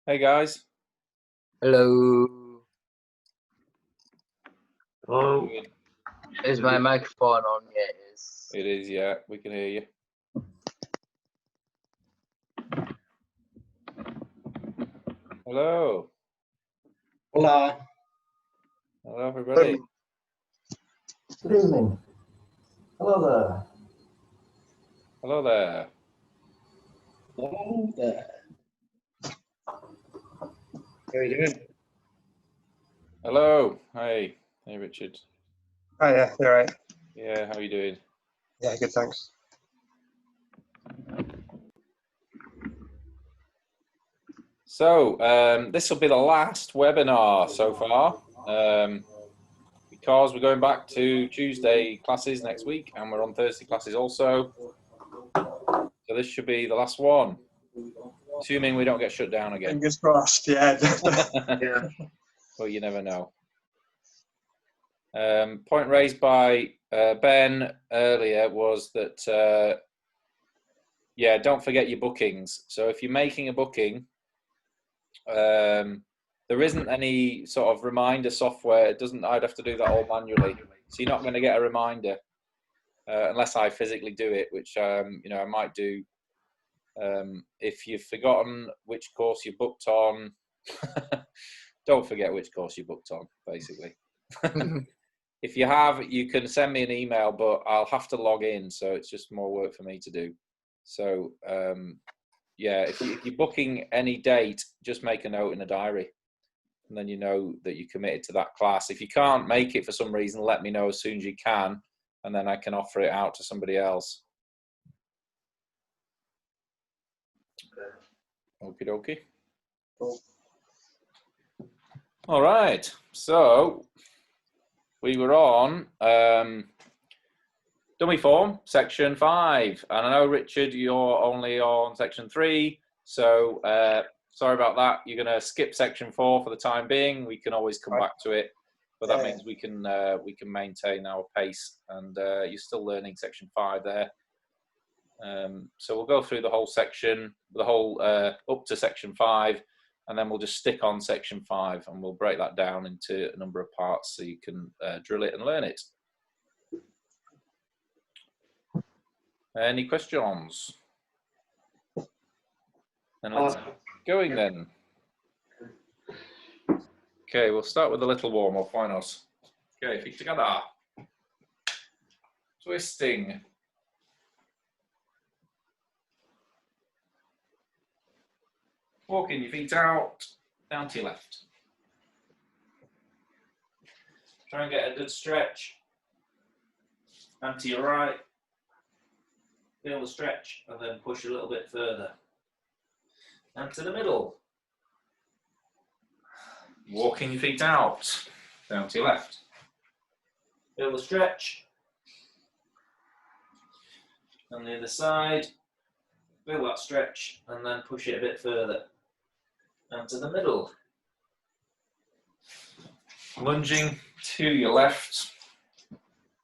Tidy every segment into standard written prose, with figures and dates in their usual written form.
Hey guys. Hello. Hello. Is my microphone on? Yeah, it is. It is, yeah. We can hear you. Hello. Hola. Hello, everybody. Good evening. Hello there. Hello there. Hello there. How are you doing? Hello. Hey. Hey, Richard. Oh yeah, you're right. Yeah, how are you doing? Yeah, good, thanks. So, this will be the last webinar so far, because we're going back to Tuesday classes next week, and we're on Thursday classes also. So this should be the last one, assuming we don't get shut down again. Fingers crossed, yeah. Yeah. Well, you never know. Point raised by Ben earlier was that, yeah, don't forget your bookings. So if you're making a booking, there isn't any sort of reminder software. I'd have to do that all manually. So you're not going to get a reminder unless I physically do it, which, you know, I might do. If you've forgotten which course you booked on, don't forget which course you booked on, basically. If you have, you can send me an email, but I'll have to log in, so it's just more work for me to do. So, yeah, if you're booking any date, just make a note in a diary, and then you know that you're committed to that class. If you can't make it for some reason, let me know as soon as you can, and then I can offer it out to somebody else. Okie dokie. Cool. All right, so we were on dummy form, section 5. And I know, Richard, you're only on section 3. So sorry about that. You're going to skip section 4 for the time being. We can always come back to it. But that means we can maintain our pace. And you're still learning section 5 there. So we'll go through the whole section, the whole up to section 5. And then we'll just stick on section 5 and we'll break that down into a number of parts so you can drill it and learn it. Any questions? And let's get going then. Okay, we'll start with a little warm up. Why not? Okay, feet together. Twisting. Walking your feet out, down to your left. Try and get a good stretch. And to your right. Feel the stretch and then push a little bit further. And to the middle. Walking your feet out, down to your left. Feel the stretch. On the other side. Feel that stretch and then push it a bit further. And to the middle. Lunging to your left.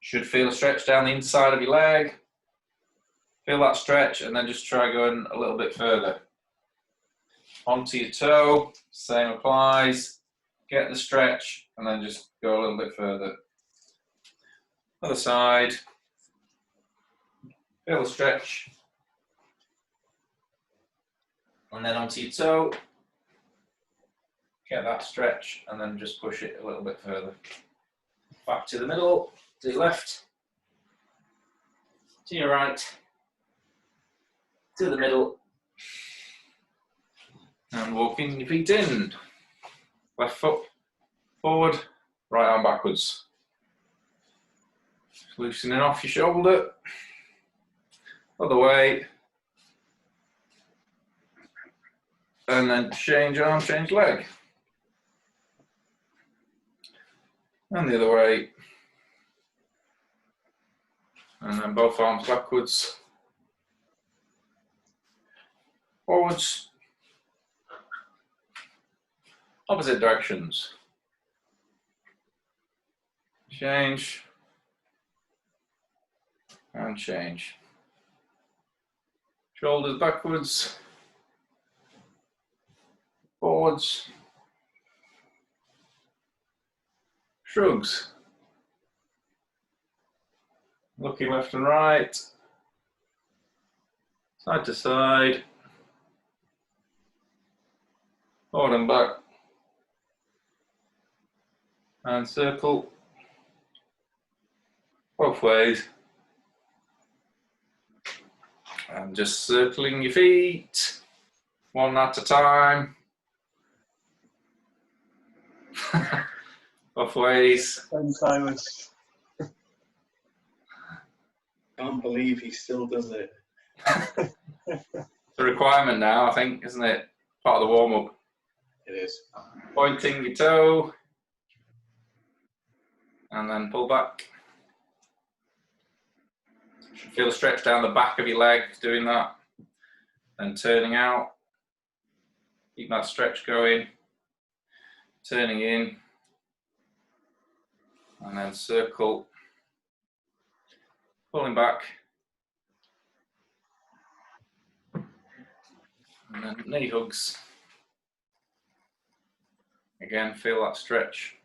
Should feel a stretch down the inside of your leg. Feel that stretch and then just try going a little bit further. Onto your toe, same applies. Get the stretch and then just go a little bit further. Other side. Feel the stretch. And then onto your toe. Get that stretch and then just push it a little bit further. Back to the middle, to your left, to your right, to the middle. And walking your feet in. Left foot forward, right arm backwards. Loosening off your shoulder. Other way. And then change arm, change leg. And the other way. And then both arms backwards. Forwards. Opposite directions. Change. And change. Shoulders backwards, forwards, shrugs. Looking left and right, side to side, forward and back, and circle both ways. And just circling your feet, one at a time, both ways. And silence. Can't believe he still does it. It's a requirement now, I think, isn't it? Part of the warm-up. It is. Pointing your toe, and then pull back. Feel a stretch down the back of your leg doing that. Then turning out. Keep that stretch going. Turning in. And then circle. Pulling back. And then knee hugs. Again, feel that stretch.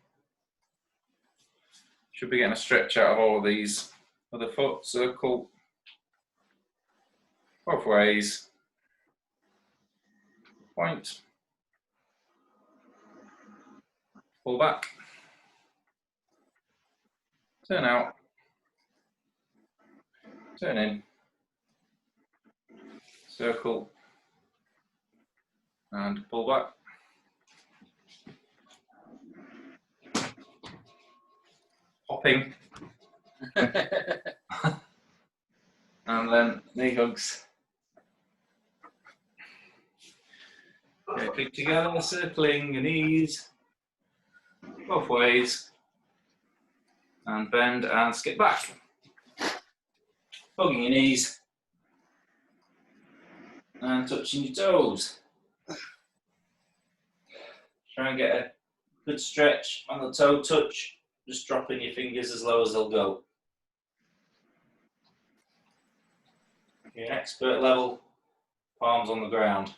Should be getting a stretch out of all of these. Other foot, circle. Both ways. Point. Pull back. Turn out. Turn in. Circle. And pull back. Hopping. And then knee hugs. Okay, feet together, circling your knees both ways, and bend and skip back. Hugging your knees and touching your toes. Try and get a good stretch on the toe touch, just dropping your fingers as low as they'll go. Your expert level, palms on the ground.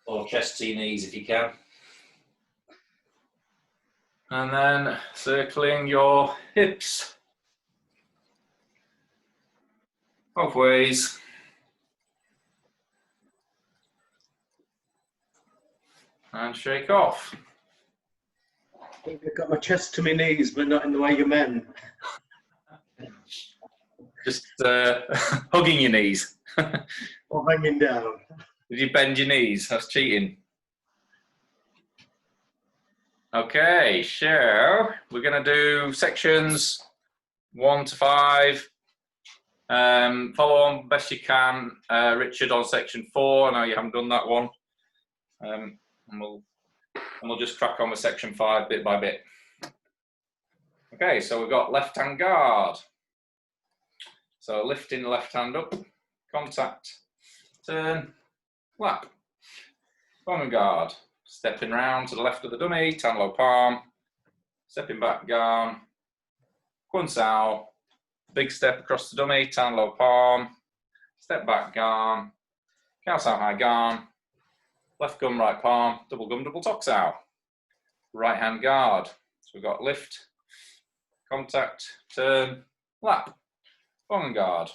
Or chest to your knees if you can. And then circling your hips. Both ways. And shake off. I think I've got my chest to my knees, but not in the way you meant. Just hugging your knees. Or hanging down. Did you bend your knees? That's cheating. Okay, so we're going to do sections 1 to 5. Follow on best you can. Richard on section 4. I know you haven't done that one. And we'll just crack on with section 5 bit by bit. Okay, so we've got left hand guard. So lifting the left hand up, contact, turn, lap, bum and guard, stepping round to the left of the dummy, tan low palm, stepping back, garn, Kuntao, big step across the dummy, tan low palm, step back, garn, Kuntao high garn, left gum, right palm, double gum, double toxao, right hand guard. So we've got lift, contact, turn, lap, bum and guard,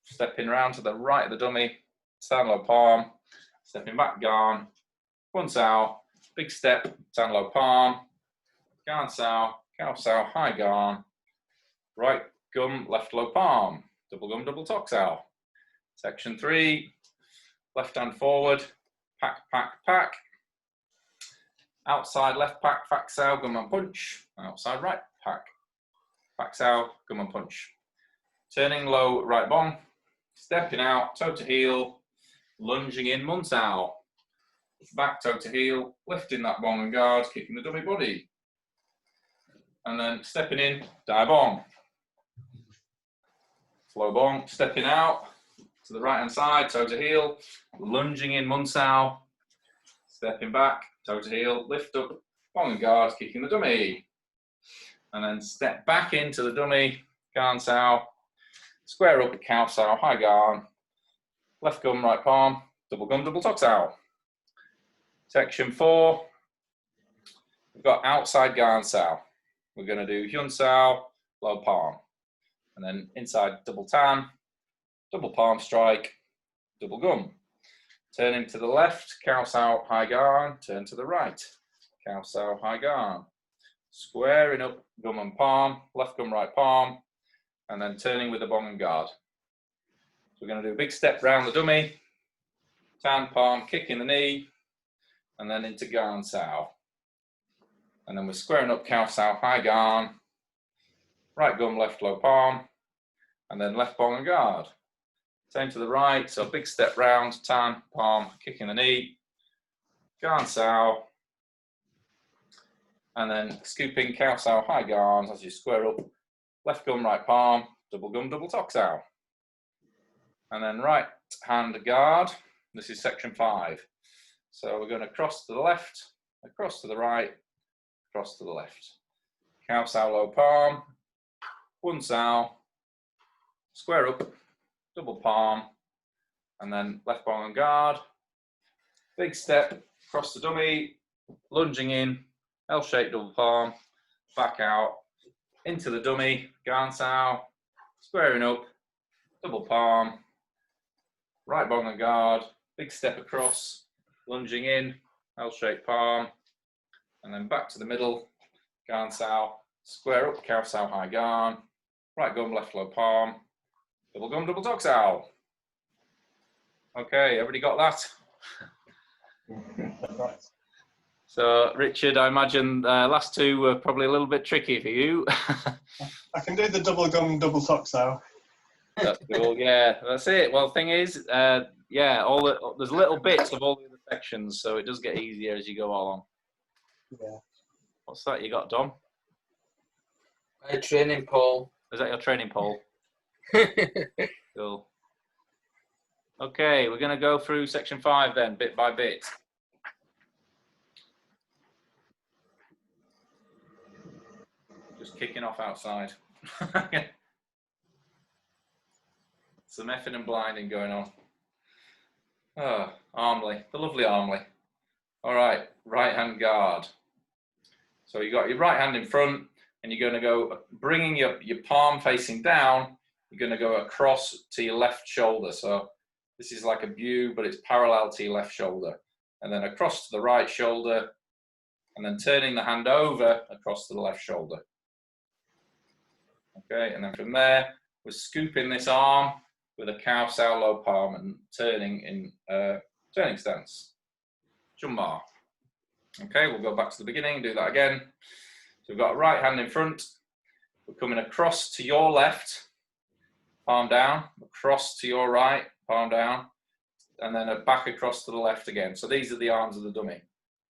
stepping round to the right of the dummy, tan low palm, stepping back, garn, Kuntao, big step, tan low palm, garn sao, cow sao, high garn, right gum, left low palm, double gum, double toxao. Section 3, left hand forward, pack, pack, pack. Outside left pack, fac sao, gum and punch. Outside right pack, fac sao, gum and punch. Turning low, right bong, stepping out, toe to heel, lunging in, Kuntao. Back toe to heel, lifting that bong and guard, kicking the dummy body. And then stepping in, dai bong. Slow bong, stepping out to the right hand side, toe to heel, lunging in, Kuntao. Stepping back, toe to heel, lift up, bong and guard, kicking the dummy. And then step back into the dummy, garn sao. square up, cow sow, high garn, left gum, right palm, double gum, double tox out. Section 4, we've got outside garn sow. We're going to do hyun sow, low palm, and then inside double tan, double palm strike, double gum. Turning to the left, cow sow, high garn, turn to the right, cow sow, high garn. Squaring up gum and palm, left gum, right palm, and then turning with the bong and guard. So we're going to do a big step round the dummy, tan palm, kick in the knee, and then into garn sow. And then we're squaring up cow sow, high garn, right gum, left low palm, and then left bong and guard. Same to the right, so big step round, tan, palm, kick in the knee, garn sow, and then scooping cow sow, high garn as you square up, left gum, right palm, double gum, double tox sow. And then right hand guard, this is section 5. So we're going to cross to the left, across to the right, across to the left. Cow sow, low palm, one sow, square up, double palm, and then left bong and guard. Big step, across the dummy, lunging in, L-shaped double palm, back out, into the dummy, garn sow, squaring up, double palm, right bong and guard, big step across, lunging in, L-shaped palm, and then back to the middle, garn sow, square up, cow sow, high garn, right gum, left low palm, double gum, double tox sow. Okay, everybody got that? So, Richard, I imagine last two were probably a little bit tricky for you. I can do the double gum, double tox now. That's cool. Yeah, that's it. Well, the thing is, yeah, there's little bits of all the other sections, so it does get easier as you go along. Yeah. What's that you got, Dom? My training pole. Is that your training pole? Cool. Okay, we're going to go through section 5 then, bit by bit. Just kicking off outside. Some effing and blinding going on. Oh, Armley, the lovely Armley. All right, right hand guard. So you got your right hand in front, and you're going to go, bringing your palm facing down, you're going to go across to your left shoulder. So this is like a view, but it's parallel to your left shoulder. And then across to the right shoulder, and then turning the hand over across to the left shoulder. Okay, and then from there, we're scooping this arm with a cow sow low palm and turning in turning stance. Chumbar. Okay, we'll go back to the beginning, do that again. So we've got a right hand in front. We're coming across to your left, palm down, across to your right, palm down, and then back across to the left again. So these are the arms of the dummy.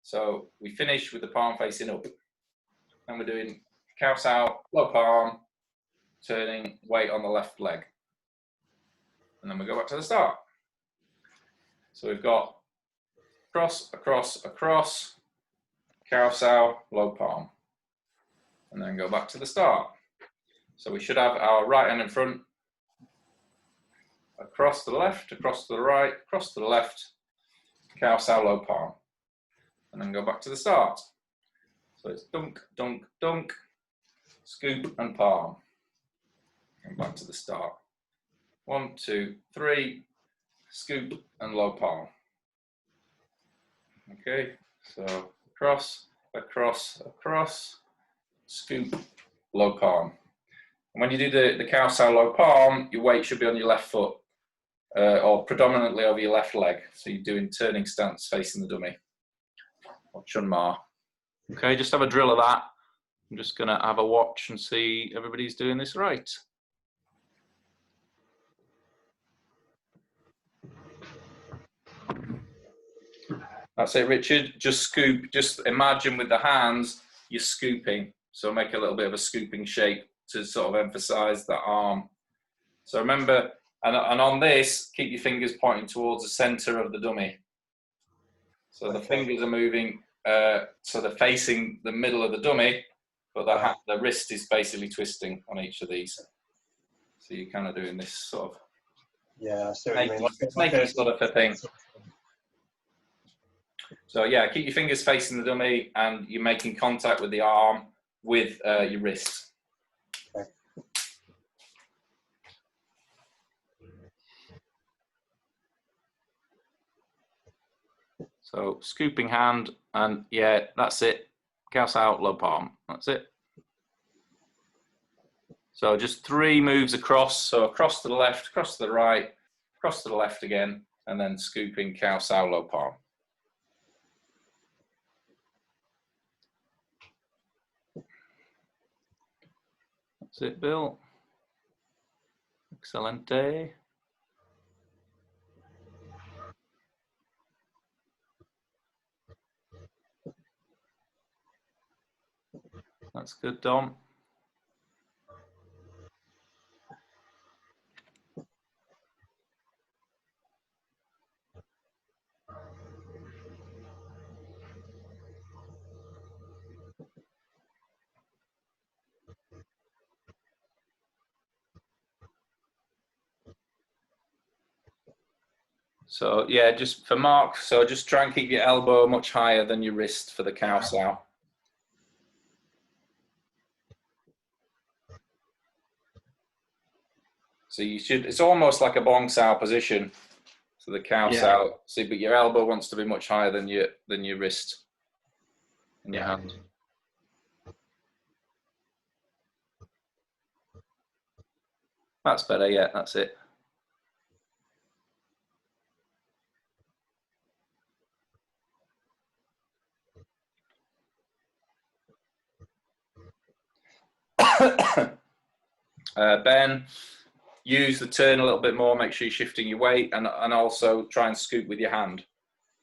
So we finish with the palm facing up. And we're doing cow sow, low palm, turning weight on the left leg. And then we go back to the start. So we've got cross, across, across, cow sow, low palm. And then go back to the start. So we should have our right hand in front, across to the left, across to the right, across to the left, cow sow, low palm. And then go back to the start. So it's dunk, dunk, dunk, scoop and palm. And back to the start. 1, 2, 3, scoop and low palm. Okay, so across, across, across, scoop, low palm. And when you do the cow sow low palm, your weight should be on your left foot or predominantly over your left leg. So you're doing turning stance facing the dummy. Or chunma. Okay, just have a drill of that. I'm just going to have a watch and see everybody's doing this right. That's it, Richard. Just scoop. Just imagine with the hands, you're scooping. So make a little bit of a scooping shape to sort of emphasize the arm. So remember, and on this, keep your fingers pointing towards the center of the dummy. So the fingers are moving, so they're facing the middle of the dummy, but the wrist is basically twisting on each of these. So you're kind of doing this sort of Yeah, I see what you mean. snaky sort of a thing. So yeah, keep your fingers facing the dummy, and you're making contact with the arm with your wrist. Okay. So scooping hand, and yeah, that's it. Caos out, low palm. That's it. So just 3 moves across. So across to the left, across to the right, across to the left again, and then scooping caos out, low palm. That's it, Bill. Excelente. That's good, Dom. So yeah, just for Mark, so just try and keep your elbow much higher than your wrist for the caos out. So you should, it's almost like a bong sao position. So the caos out, see, but your elbow wants to be much higher than your wrist and your hand. That's better, yeah, that's it. Ben, use the turn a little bit more, make sure you're shifting your weight, and also try and scoop with your hand.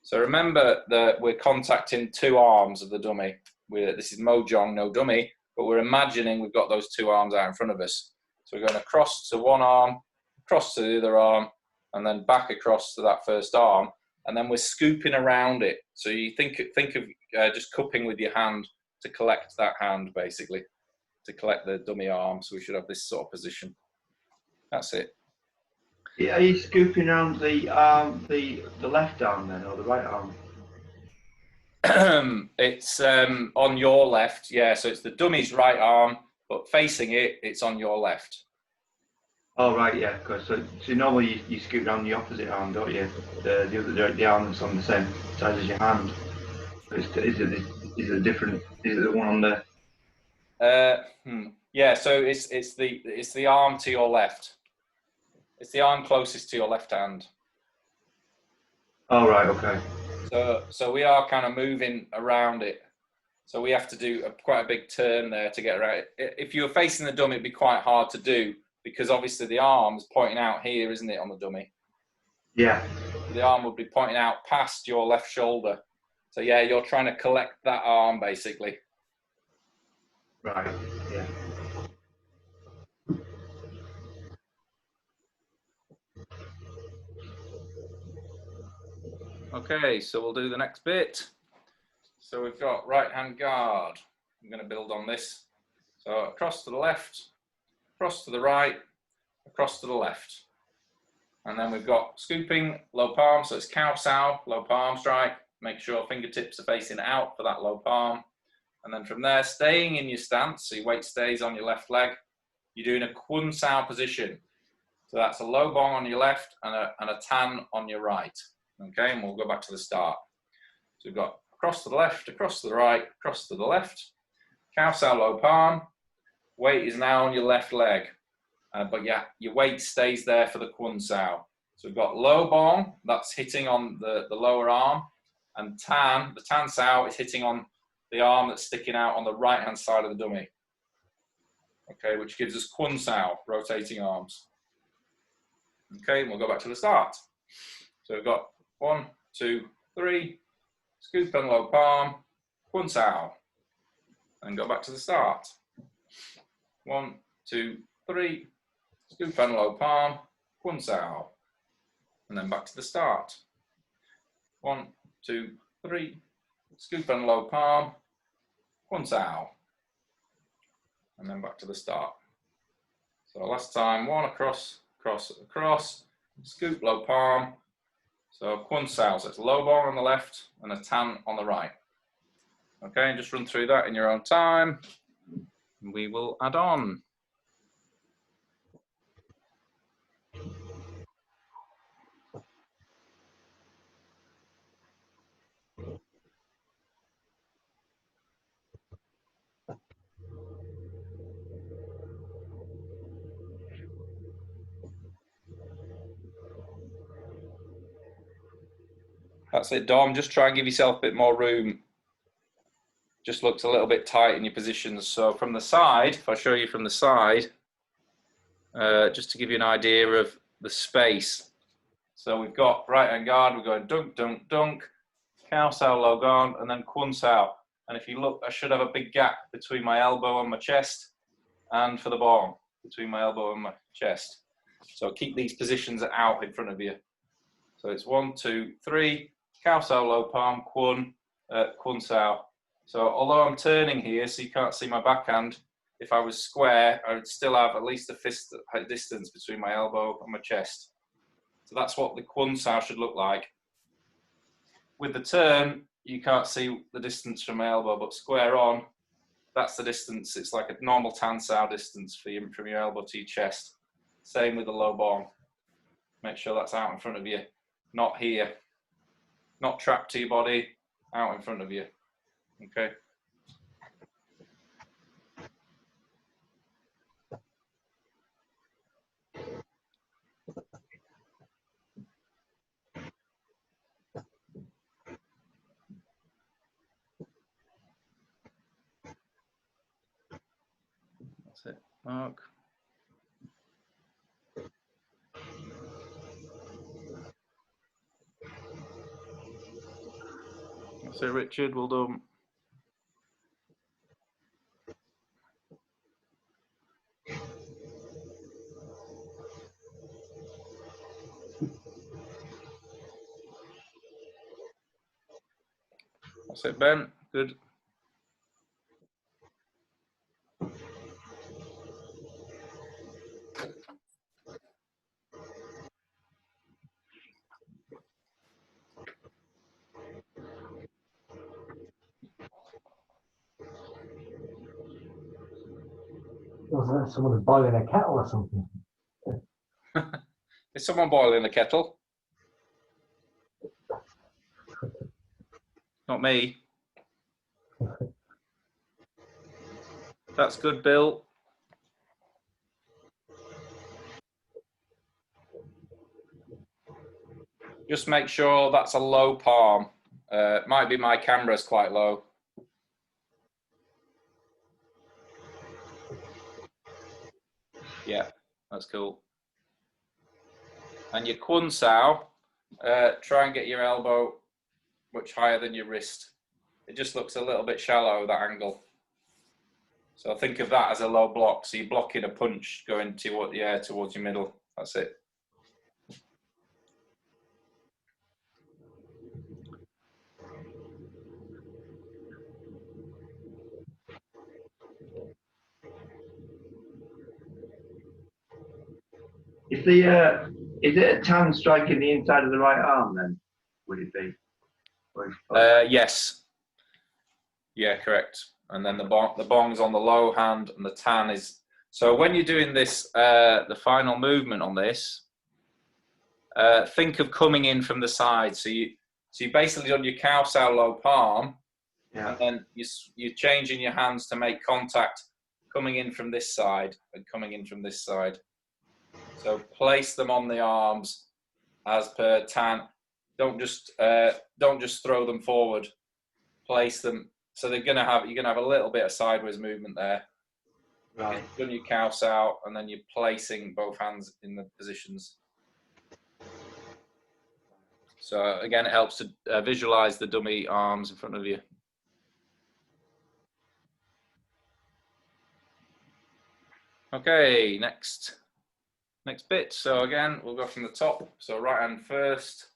So remember that we're contacting 2 arms of the dummy. This is Mojong, no dummy, but we're imagining we've got those 2 arms out in front of us. So we're going across to one arm, across to the other arm, and then back across to that first arm, and then we're scooping around it. So you think of just cupping with your hand to collect that hand, basically, to collect the dummy arm. So we should have this sort of position. That's it. Yeah, are you scooping around the left arm then, or the right arm? It's on your left, yeah. So it's the dummy's right arm, but facing it, it's on your left. Oh right, yeah. Cause so normally you scoop around the opposite arm, don't you? The arm that's on the same side as your hand. Is it different? Is it the one on the? Yeah. So it's the arm to your left. It's the arm closest to your left hand. Oh right, okay. So we are kind of moving around it. So we have to do quite a big turn there to get around it. If you were facing the dummy, it'd be quite hard to do because obviously the arm's pointing out here, isn't it, on the dummy? Yeah. The arm would be pointing out past your left shoulder. So yeah, you're trying to collect that arm basically. Right. Yeah. Okay, so we'll do the next bit. So we've got right hand guard. I'm going to build on this. So across to the left, across to the right, across to the left. And then we've got scooping, low palm. So it's cow sow, low palm strike. Make sure fingertips are facing out for that low palm. And then from there, staying in your stance, so your weight stays on your left leg. You're doing a Kuntao position. So that's a low bong on your left and a tan on your right. Okay, and we'll go back to the start. So we've got across to the left, across to the right, across to the left. Cow sow, low palm. Weight is now on your left leg. But yeah, your weight stays there for the Kuntao. So we've got low bong, that's hitting on the lower arm. And the tan sow is hitting on the arm that's sticking out on the right-hand side of the dummy. Okay, which gives us Kuntao, rotating arms. Okay, and we'll go back to the start. So we've got 1, 2, 3, scoop and low palm, Kuntao. And go back to the start. 1, 2, 3, scoop and low palm, Kuntao. And then back to the start. 1, 2, 3, scoop and low palm, Kuntao. And then back to the start. So last time, one across, across, across, scoop low palm. So Kuntao, so it's low ball on the left and a tan on the right. Okay, and just run through that in your own time. We will add on. That's it, Dom. Just try and give yourself a bit more room. Just looks a little bit tight in your positions. So from the side, if I show you from the side, just to give you an idea of the space. So we've got right hand guard, we're going dunk, dunk, dunk, Kuntao low guard, and then Kuntao. And if you look, I should have a big gap between my elbow and my chest, and for the ball, between my elbow and my chest. So keep these positions out in front of you. So it's 1, 2, 3, Kuntao low palm, Kuntao. So although I'm turning here, so you can't see my backhand, if I was square, I would still have at least a fist distance between my elbow and my chest. So that's what the Kuntao should look like. With the turn, you can't see the distance from my elbow, but square on, that's the distance. It's like a normal Kuntao distance for you, from your elbow to your chest. Same with the low ball. Make sure that's out in front of you, not here. Not trapped to your body, out in front of you. Okay. That's it, Mark. That's it, Richard. Well done. That's it, Ben. Good. Feels like someone's boiling a kettle or something. Is someone boiling the kettle? Not me. That's good, Bill. Just make sure that's a low palm. Might be my camera's quite low. Yeah, that's cool. And your Kuntao, try and get your elbow much higher than your wrist. It just looks a little bit shallow, that angle. So think of that as a low block. So you're blocking a punch going towards your middle. That's it. Is it a tan striking the inside of the right arm then? Would it be? Yes. Yeah, correct. And then the bong's on the low hand, and the tan is. So when you're doing this, the final movement on this, think of coming in from the side. So you basically on your Kuntao low palm, yeah. And then you're changing your hands to make contact, coming in from this side and coming in from this side. So place them on the arms as per tan. Don't just throw them forward. Place them so you're gonna have a little bit of sideways movement there. Right. You've done your Kuntao, and then you're placing both hands in the positions. So again, it helps to visualize the dummy arms in front of you. Okay, next bit. So again, we'll go from the top. So right hand first,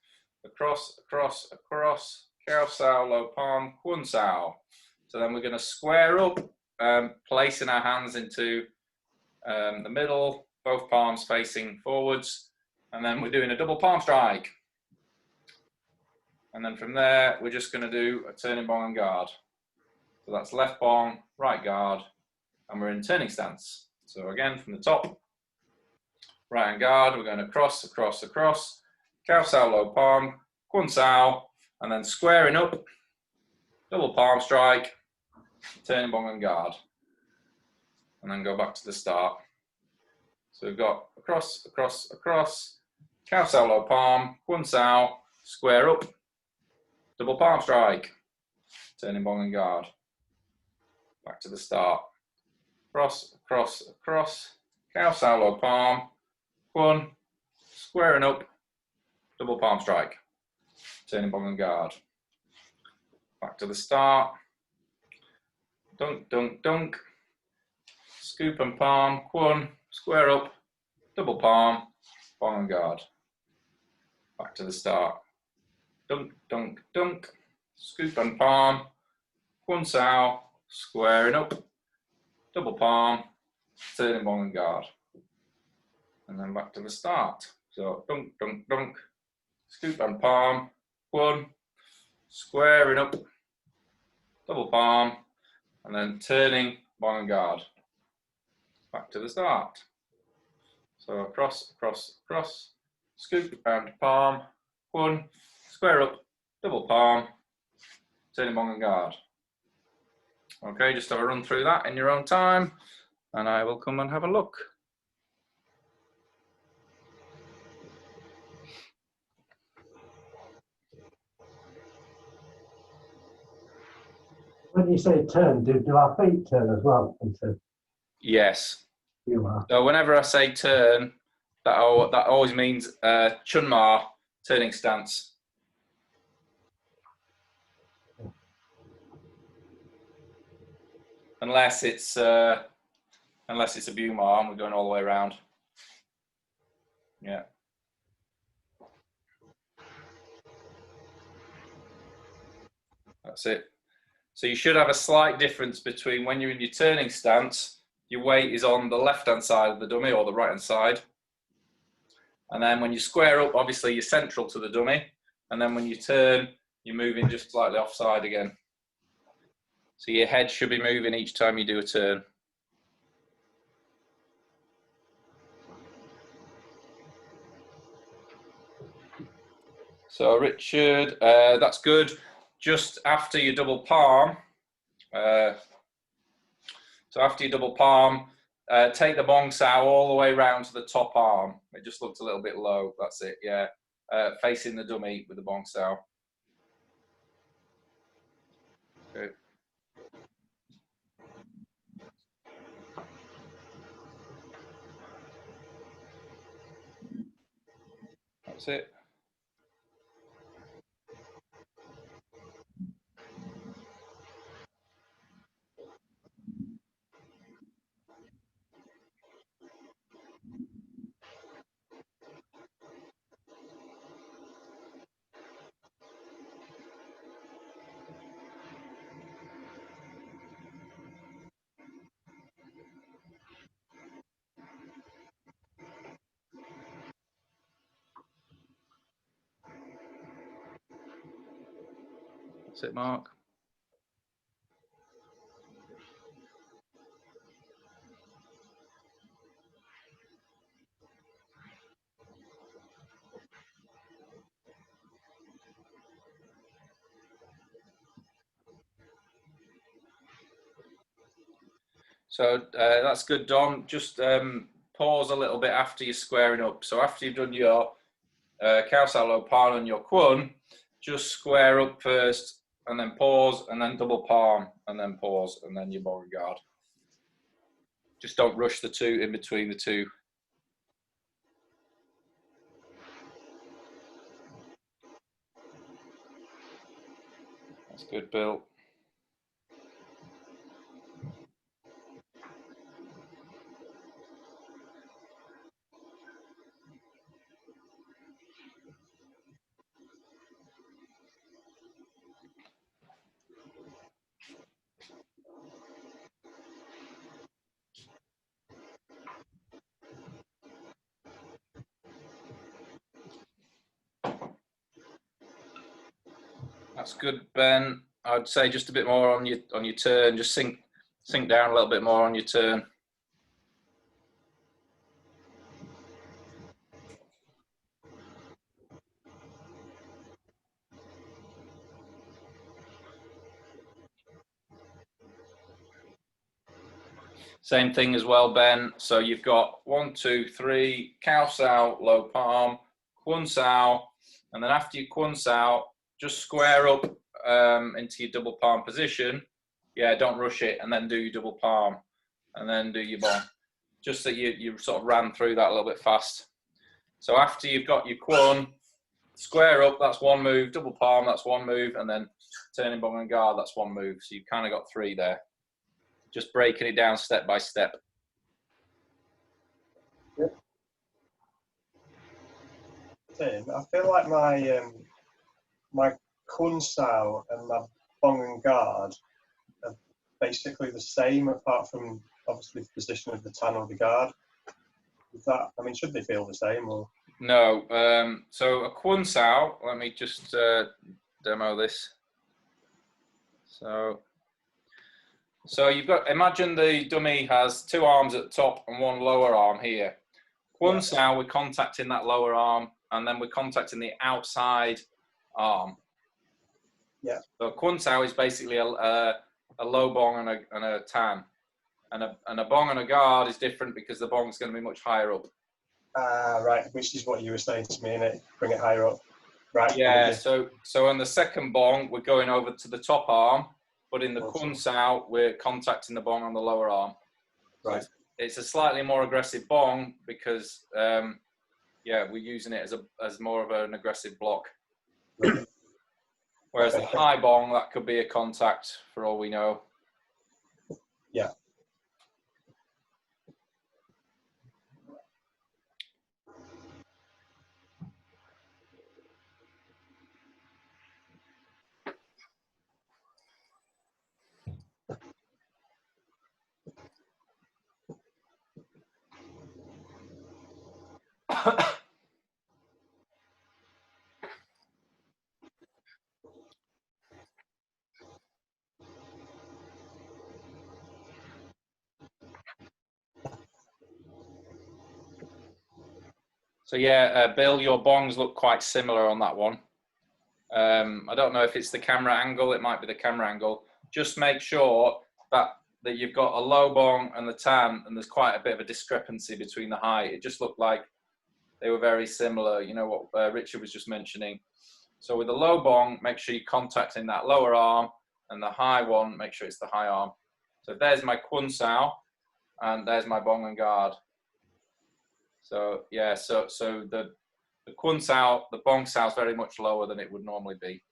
across, across, across, Kuntao, low palm, Kuntao. So then we're going to square up, placing our hands into the middle, both palms facing forwards, and then we're doing a double palm strike. And then from there, we're just going to do a turning bong and guard. So that's left bong, right guard, and we're in turning stance. So again, from the top, right hand guard, we're going across, across, across, Kuntao low palm, Kuntao, and then squaring up, double palm strike, turning bong and guard. And then go back to the start. So we've got across, across, across, Kuntao low palm, Kuntao, square up, double palm strike, turning bong and guard. Back to the start. Cross, across, across, Kuntao low palm, Kun, squaring up, double palm strike, turning bong and guard. Back to the start. Dunk, dunk, dunk. Scoop and palm, Kun, square up, double palm, bong and guard. Back to the start. Dunk, dunk, dunk. Scoop and palm, Kuntao, squaring up, double palm, turning bong and guard. And then back to the start. So dunk, dunk, dunk. Scoop and palm, Kun, squaring up, double palm, and then turning bong and guard. Back to the start. So across, across, across, scoop and palm, Kun, square up, double palm, turning bong and guard. Okay, just have a run through that in your own time, and I will come and have a look. When you say turn, do our feet turn as well? Into Yes. you are. So whenever I say turn, that always means chunma, turning stance. Unless it's a bumar and we're going all the way around. Yeah. That's it. So you should have a slight difference between when you're in your turning stance, your weight is on the left-hand side of the dummy or the right-hand side. And then when you square up, obviously you're central to the dummy. And then when you turn, you're moving just slightly offside again. So your head should be moving each time you do a turn. So Richard, that's good. Just after your double palm, so after your double palm, take the bong sao all the way around to the top arm. It just looks a little bit low. That's it, yeah. Facing the dummy with the bong sao. Okay. That's it. That's it, Mark. So that's good, Don. Just pause a little bit after you're squaring up. So after you've done your Kuntao low palm and your Kun, just square up first, and then pause, and then double palm, and then pause, and then your Beauregard. Just don't rush the two in between the two. That's good, Bill. That's good, Ben. I'd say just a bit more on your turn. Just sink down a little bit more on your turn. Same thing as well, Ben. So you've got 1, 2, 3, Kuntao, low palm, Kuntao, and then after your Kuntao, just square up into your double palm position. Yeah, don't rush it, and then do your double palm, and then do your bong. Just that you sort of ran through that a little bit fast. So after you've got your Kwon, square up, that's one move, double palm, that's one move, and then turning bong and guard, that's one move. So you've kind of got 3 there. Just breaking it down step by step. I feel like my Kuntao and my bong and guard are basically the same, apart from obviously the position of the tan or the guard. Is that, I mean, should they feel the same or? No. So a Kuntao, let me just demo this. So you've got, imagine the dummy has 2 arms at the top and 1 lower arm here. Kuntao, we're contacting that lower arm, and then we're contacting the outside arm. Yeah. So Kuntao is basically a low bong and a tan. And a bong and a guard is different because the bong's going to be much higher up. Right, which is what you were saying to me, innit? Bring it higher up. Right. Yeah, so on the second bong, we're going over to the top arm, but in the Kuntao, we're contacting the bong on the lower arm. Right. So it's a slightly more aggressive bong because, yeah, we're using it as more of an aggressive block. Right. Whereas the high bong, that could be a contact for all we know. Yeah. So yeah, Bill, your bongs look quite similar on that one. I don't know if it's the camera angle, it might be the camera angle. Just make sure that you've got a low bong and the tan, and there's quite a bit of a discrepancy between the height. It just looked like they were very similar, you know what Richard was just mentioning. So with the low bong, make sure you're contacting that lower arm, and the high one, make sure it's the high arm. So there's my Kuntao, and there's my bong and guard. So yeah, so the Kuntao, the bong sao is very much lower than it would normally be.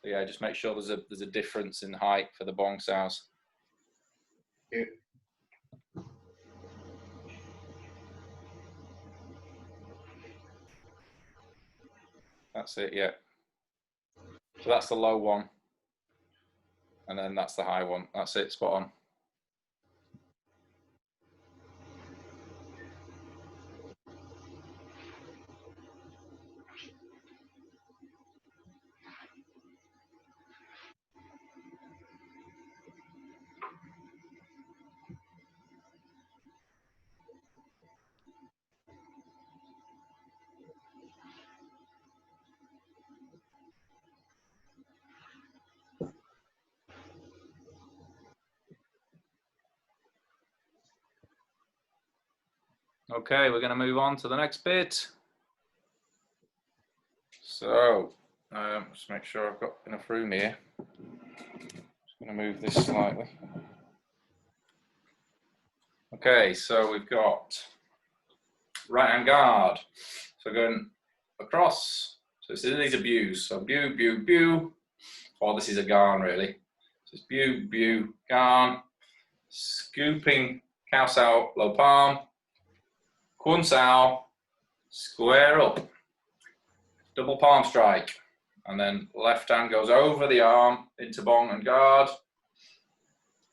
So yeah, just make sure there's a difference in height for the bong sows. Yeah. That's it, yeah. So that's the low one, and then that's the high one. That's it, spot on. Okay, we're going to move on to the next bit. So, just make sure I've got enough room here. Just going to move this slightly. Okay, so we've got right hand guard. So going across. So these are views. So view, view, view. Or this is a garn really. So it's view, view, garn. Scooping, Kuntao, low palm. Kuntao, square up. Double palm strike. And then left hand goes over the arm into bong and guard.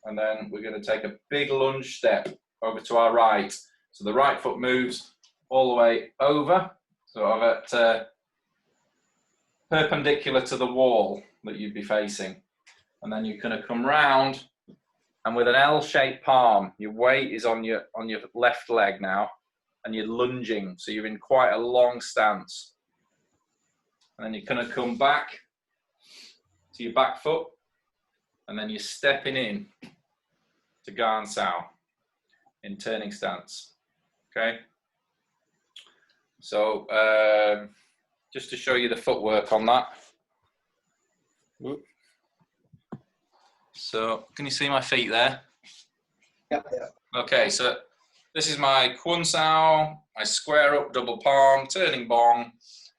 And then we're going to take a big lunge step over to our right. So the right foot moves all the way over, sort of at perpendicular to the wall that you'd be facing. And then you're going to come round, and with an L-shaped palm, your weight is on your left leg now, and you're lunging, so you're in quite a long stance. And then you're going to come back to your back foot, and then you're stepping in to Kuntao in turning stance. Okay. So just to show you the footwork on that. Whoop. So can you see my feet there? Yeah. Okay, so this is my Kuntao. I square up, double palm, turning bong,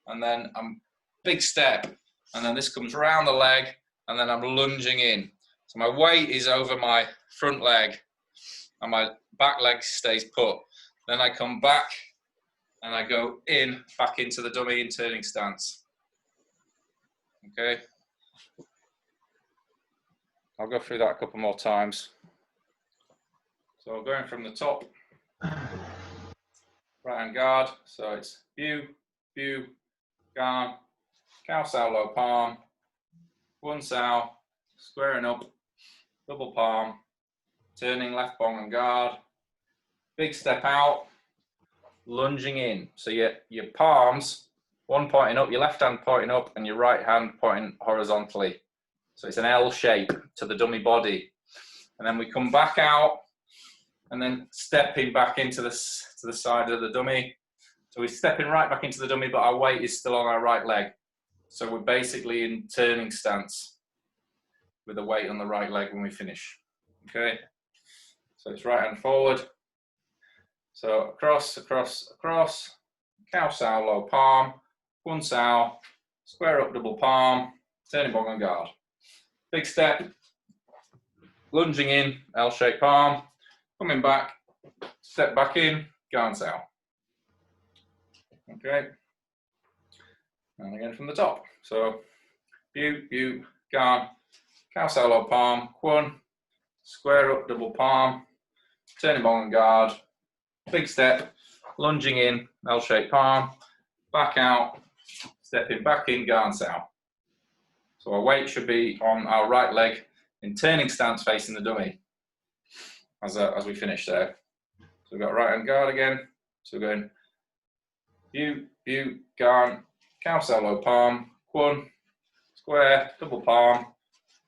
and then I'm big step, and then this comes round the leg, and then I'm lunging in. So my weight is over my front leg, and my back leg stays put. Then I come back, and I go in, back into the dummy in turning stance. Okay. I'll go through that a couple more times. So going from the top, right hand guard. So it's view, guard, Kuntao low palm, Kuntao, squaring up, double palm, turning left bong and guard, big step out, lunging in. So your palms, one pointing up, your left hand pointing up, and your right hand pointing horizontally. So it's an L shape to the dummy body. And then we come back out, and then stepping back into to the side of the dummy. So we're stepping right back into the dummy, but our weight is still on our right leg. So we're basically in turning stance with the weight on the right leg when we finish. Okay. So it's right hand forward. So across, Kuntao low palm, Kuntao, square up double palm, turning bong and guard. Big step, lunging in, L-shaped palm, coming back, step back in, Kuntao. Okay. And again from the top. So view, guard, Kuntao low palm, Kun, square up double palm, turning bong and guard. Big step, lunging in, L-shaped palm, back out, stepping back in, Kuntao. So our weight should be on our right leg in turning stance facing the dummy as we finish there. So we've got right hand guard again. So we're going view, guard, Kuntao low palm, Kun, square, double palm,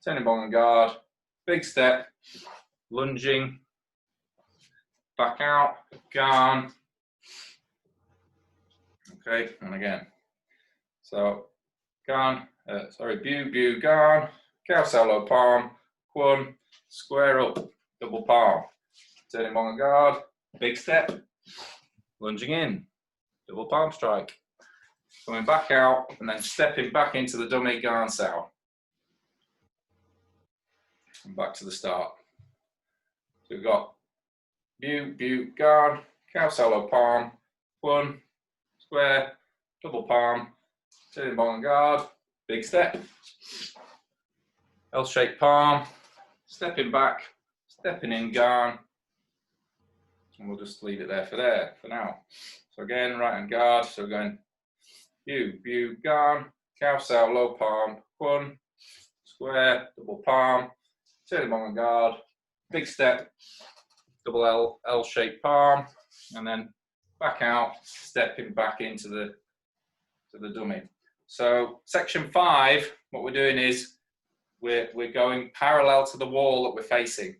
turning bong and guard, big step, lunging, back out, guard. Okay, and again. So guard, view, guard, Kuntao low palm, Kun, square up, double palm, turning bong and guard, big step, lunging in, double palm strike, coming back out, and then stepping back into the dummy, Kuntao. And back to the start. So we've got view, guard, Kuntao low palm, Kun, square, double palm, turning bong and guard, big step, L-shaped palm, stepping back, stepping in, guard, and we'll just leave it there for now. So again, right hand guard, so we're going view, guard, Kuntao low palm, Kun, square, double palm, turning bong and guard, big step, double L-shaped palm, and then back out, stepping back into the dummy. So section 5, what we're doing is we're going parallel to the wall that we're facing.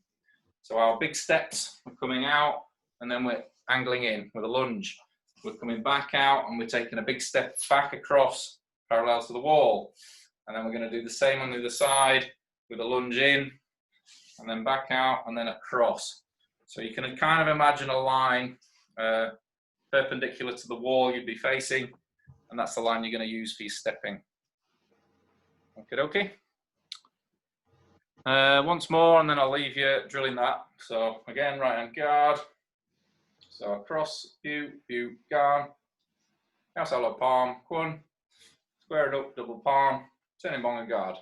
So our big steps are coming out, and then we're angling in with a lunge. We're coming back out, and we're taking a big step back across parallel to the wall. And then we're going to do the same on the other side with a lunge in, and then back out, and then across. So you can kind of imagine a line perpendicular to the wall you'd be facing, and that's the line you're going to use for your stepping. Okay. Once more, and then I'll leave you drilling that. So again, right hand guard. So across, view, guard, Kuntao low palm, Kun, square it up, double palm, turning bong and guard.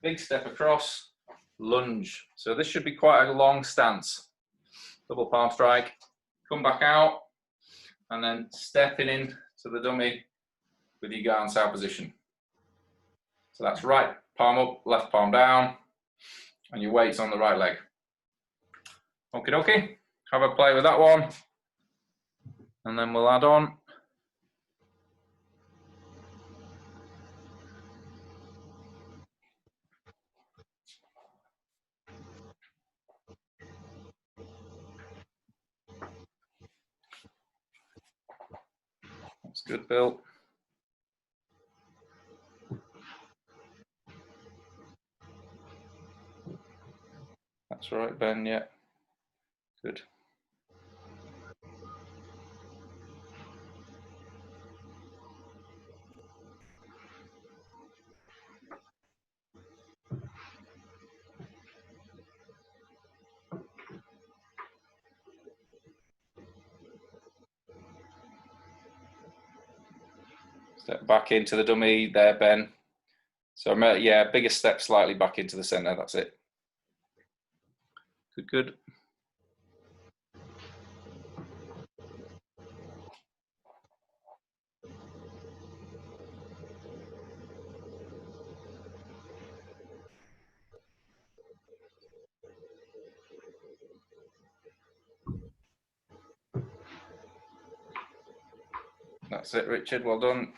Big step across, lunge. So this should be quite a long stance. Double palm strike, come back out, and then stepping in to the dummy with your Kuntao position. So that's right palm up, left palm down, and your weight's on the right leg. Okie dokie, have a play with that one, and then we'll add on. That's good, Bill. That's right, Ben, yeah. Good. Step back into the dummy there, Ben. So yeah, bigger step slightly back into the center, that's it. Good, good. That's it, Richard, well done.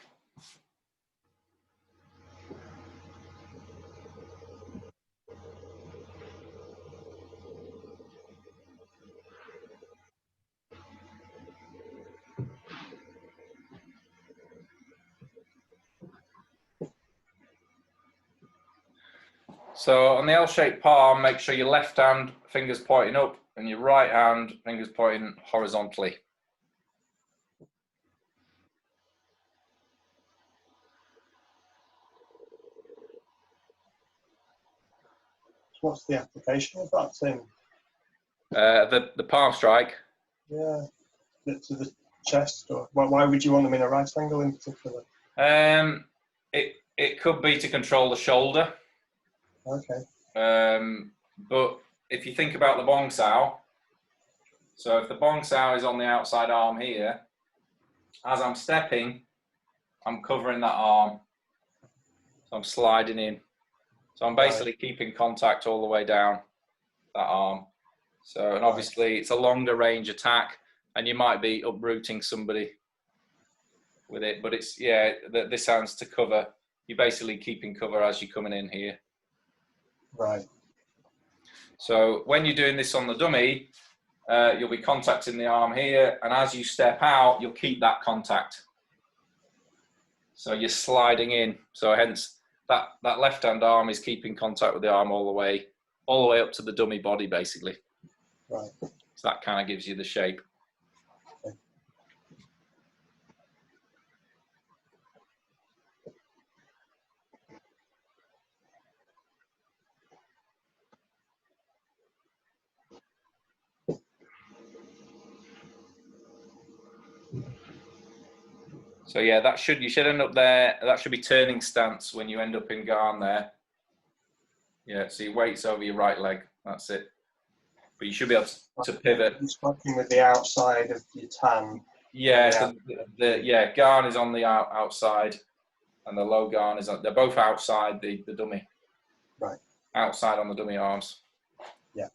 So on the L-shaped palm, make sure your left hand fingers pointing up and your right hand fingers pointing horizontally. What's the application of that, Tim? The palm strike. Yeah, to the chest, or why would you want them in a right angle in particular? It could be to control the shoulder. Okay. But if you think about the bong sao, so if the bong sao is on the outside arm here, as I'm stepping, I'm covering that arm. So I'm sliding in. So I'm basically keeping contact all the way down that arm. So, and obviously it's a longer range attack and you might be uprooting somebody with it, but it's, yeah, this sounds to cover. You're basically keeping cover as you're coming in here. Right. So when you're doing this on the dummy, you'll be contacting the arm here, and as you step out, you'll keep that contact. So you're sliding in. So hence that left-hand arm is keeping contact with the arm all the way up to the dummy body, basically. Right. So that kind of gives you the shape. So yeah, you should end up there. That should be turning stance when you end up in Garn there. Yeah, so your weight's over your right leg. That's it. But you should be able to pivot. It's working with the outside of your tan. Yeah, so Garn is on the outside, and the low Garn is on. They're both outside the dummy. Right. Outside on the dummy arms. Yeah.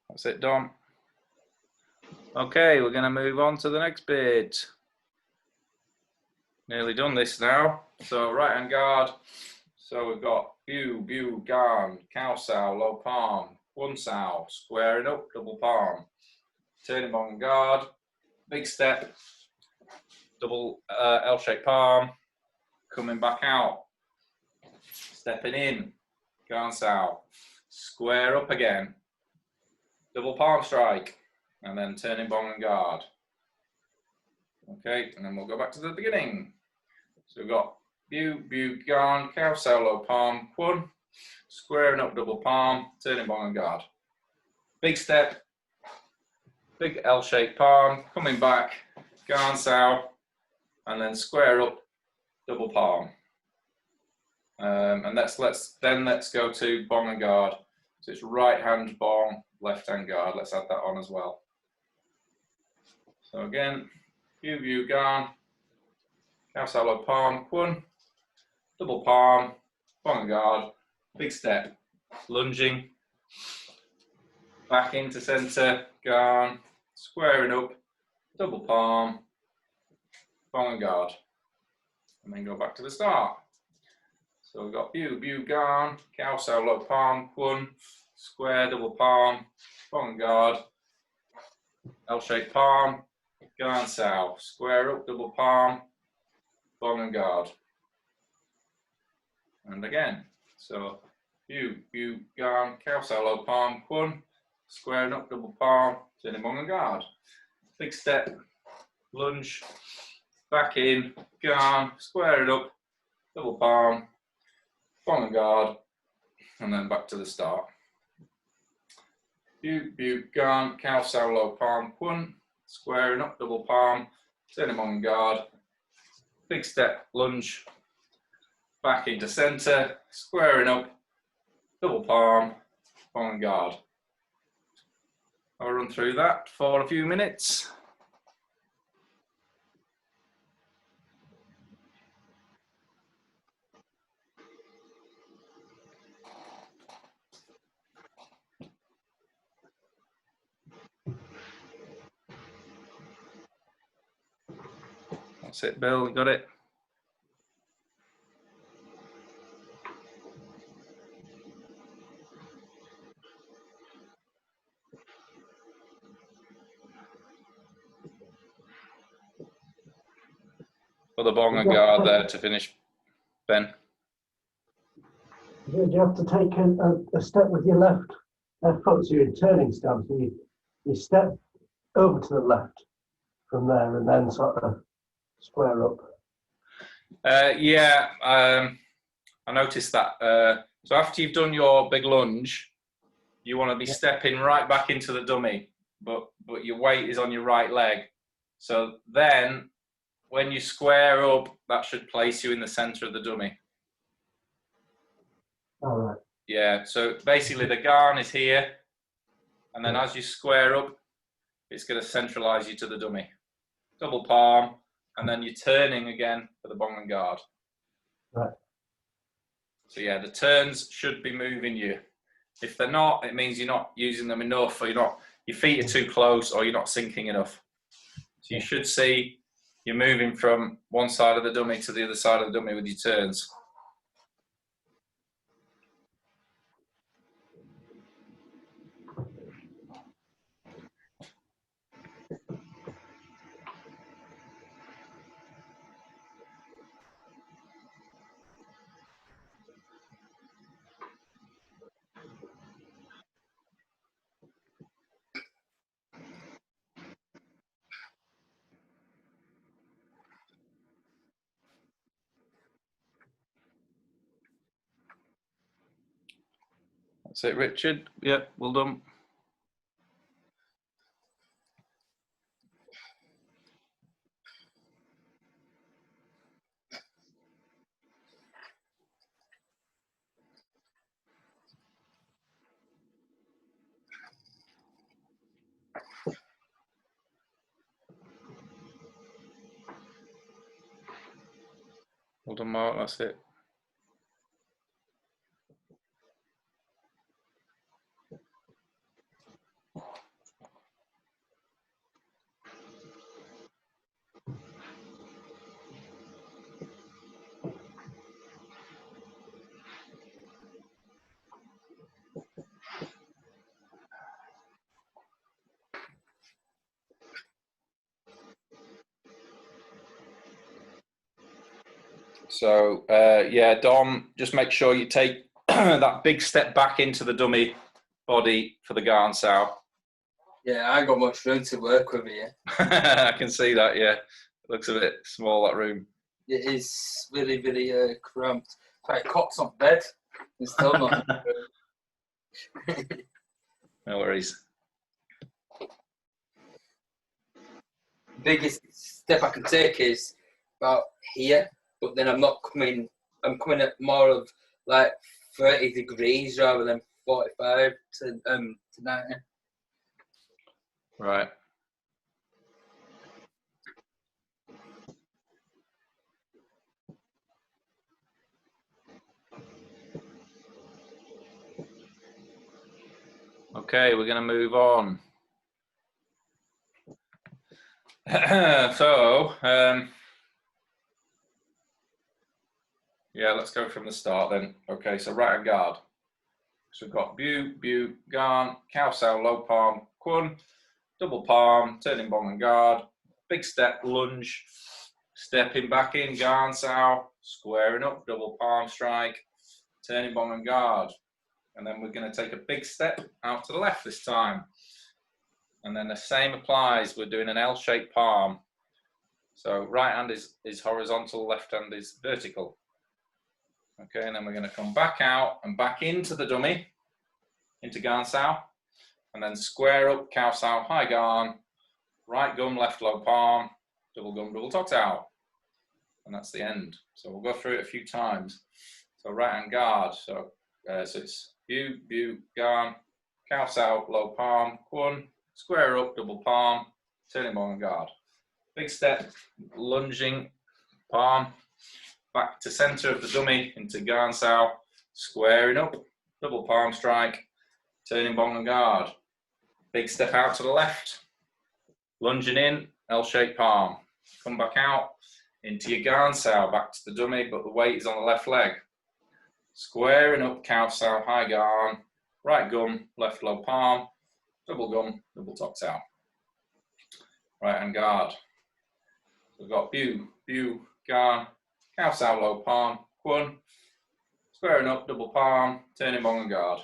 That's it, Dom. Okay, we're going to move on to the next bit. Nearly done this now. So right hand guard. So we've got bu, Garn, cow sow, low palm, one sow, squaring up, double palm, turning bong guard, big step, double L-shaped palm, coming back out, stepping in, Garn sow, square up again, double palm strike, and then turning bong and guard. Okay, and then we'll go back to the beginning. So we've got bu, Garn, cow sow, low palm, one, squaring up, double palm, turning bong and guard. Big step, big L-shaped palm, coming back, Kuntao, and then square up, double palm. And let's go to bong and guard. So it's right hand bong, left hand guard. Let's add that on as well. So again, view gan, Kuntao low palm, kun, double palm, bong and guard, big step, lunging, back into centre, gan, squaring up, double palm, bong and guard, and then go back to the start. So we've got view gan, Kuntao low palm, kun, square, double palm, bong and guard, L-shaped palm, Kuntao, square up, double palm, bong and guard. And again, so view gan, Kuntao low palm, kun, squaring up, double palm, turning bong and guard. Big step, lunge, back in, gan, square it up, double palm, bong and guard, and then back to the start. View gan, Kuntao low palm, kun, squaring up, double palm, turning bong and guard, big step, lunge, back into centre, squaring up, double palm, bong and guard. I'll run through that for a few minutes. That's it, Bill, you got it? For the bong and guard there to finish, Ben. Do you have to take a step with your left foot, so you're in turning stance, and you step over to the left from there and then sort of square up? I noticed that. So after you've done your big lunge, you want to be stepping right back into the dummy, but your weight is on your right leg. So then, when you square up, that should place you in the centre of the dummy. All right. Yeah, so basically the gan is here, and then as you square up, it's going to centralise you to the dummy. Double palm, and then you're turning again for the bong and guard. Right. So yeah, the turns should be moving you. If they're not, it means you're not using them enough, or your feet are too close, or you're not sinking enough. So you should see you're moving from one side of the dummy to the other side of the dummy with your turns. That's it, Richard. Yeah, well done. Well done, Mark. That's it. So yeah, Dom, just make sure you take that big step back into the dummy body for the Kuntao. Yeah, I got much room to work with here. I can see that. Yeah, it looks a bit small, that room. It is really, really cramped. In fact, cots on bed. It's still not. No worries. Biggest step I can take is about here, but then I'm coming at more of like 30 degrees rather than 45 to 90. Right. Okay, we're going to move on. So, yeah, let's go from the start then. Okay, so right hand guard. So we've got bu, garn, cow sow, low palm, kun, double palm, turning bong and guard, big step, lunge, stepping back in, garn sow, squaring up, double palm strike, turning bong and guard. And then we're going to take a big step out to the left this time. And then the same applies. We're doing an L-shaped palm. So right hand is horizontal, left hand is vertical. Okay, and then we're going to come back out and back into the dummy, into garn sow, and then square up, cow sow, high garn, right gum, left low palm, double gum, double tuck sow. And that's the end. So we'll go through it a few times. So right hand guard. So it's bu, garn, cow sow, low palm, kun, square up, double palm, turning bong and guard. Big step, lunging, palm, back to center of the dummy into garn sow, squaring up, double palm strike, turning bong and guard. Big step out to the left, lunging in, L-shaped palm. Come back out into your garn sow, back to the dummy, but the weight is on the left leg. Squaring up, cow sow, high garn, right gum, left low palm, double gum, double tuck sow. Right hand guard. So we've got bu, garn, cow sow, low palm, kun, squaring up, double palm, turning bong and guard.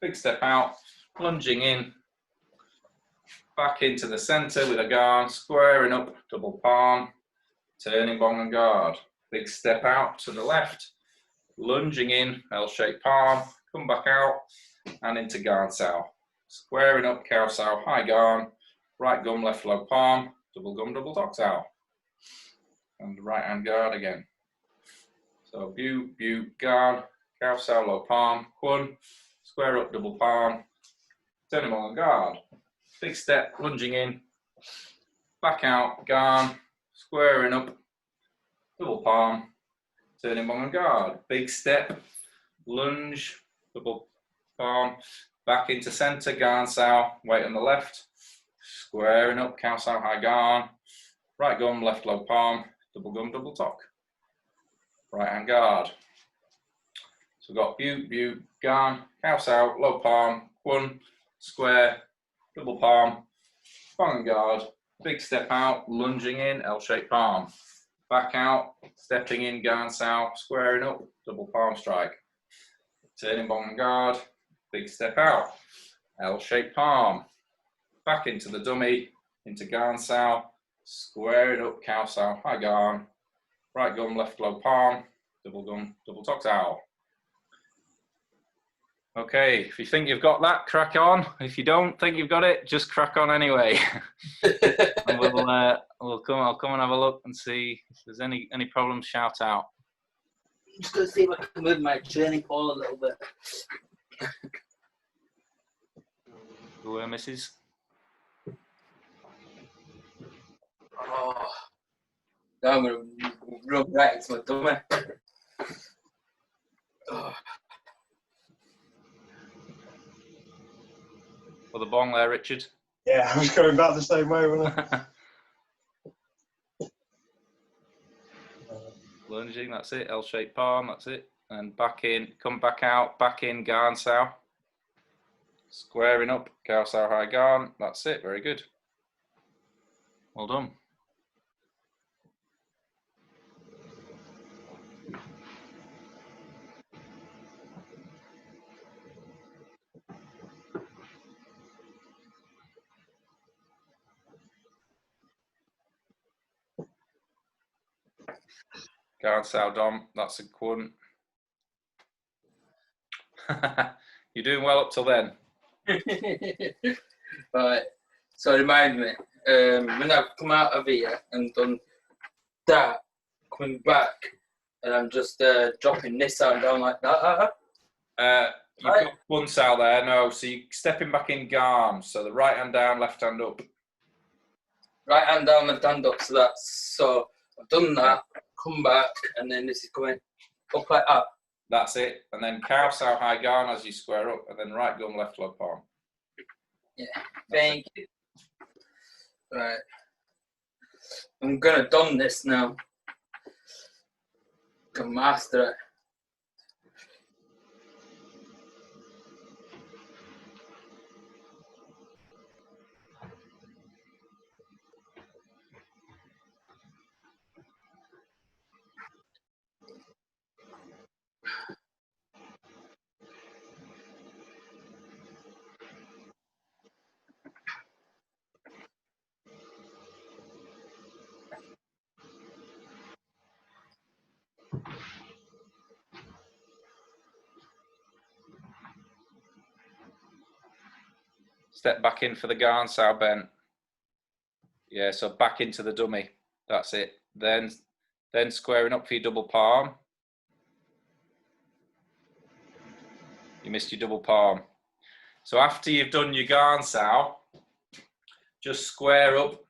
Big step out, lunging in, back into the center with a garn, squaring up, double palm, turning bong and guard. Big step out to the left, lunging in, L-shaped palm, come back out and into garn sow. Squaring up, cow sow, high garn, right gum, left low palm, double gum, double tuck sow. And right hand guard again. So bu, garn, cow sow, low palm, kun, square up, double palm, turning bong and guard. Big step, lunging in, back out, garn, squaring up, double palm, turning bong and guard. Big step, lunge, double palm, back into center, garn sow, weight on the left, squaring up, cow sow, high garn, right gum, left low palm, double gum, double tuck. Right hand guard. So we've got bu, garn, cow sow, low palm, kun, square, double palm, bong and guard, big step out, lunging in, L-shaped palm. Back out, stepping in, garn sow, squaring up, double palm strike. Turning bong and guard, big step out, L-shaped palm. Back into the dummy, into garn sow, squaring up, cow sow, high garn, right gum, left low palm, double gum, double tuck sow. Okay, if you think you've got that, crack on. If you don't think you've got it, just crack on anyway. And I'll come and have a look and see if there's any problems. Shout out. I'm just going to see if I can move my training pole a little bit. Go where, missus? Oh, now I'm going to rub right into my dummy. Oh. For the bong there, Richard. Yeah, I was going back the same way, wasn't I? Lunging, that's it. L-shaped palm, that's it. And back in, come back out, back in, garn sow. Squaring up, cow sow, high garn. That's it, very good. Well done. Garn sow, Dom, that's a kun. You're doing well up till then. Right, so remind me, when I've come out of here and done that, coming back, and I'm just dropping this arm down like that. You've got Kuntao there, no, so you're stepping back in Garm, so the right hand down, left hand up. Right hand down, left hand up, so I've done that, come back, and then this is coming up like that. That's it, and then Cow Sao High Garn as you square up, and then right gum, left low palm. Yeah, thank you. Right. I'm gonna done this now. Can master it. Step back in for the Garn Sao bent. Yeah, so back into the dummy. That's it. Then squaring up for your double palm. You missed your double palm. So after you've done your Garn Sao, just square up,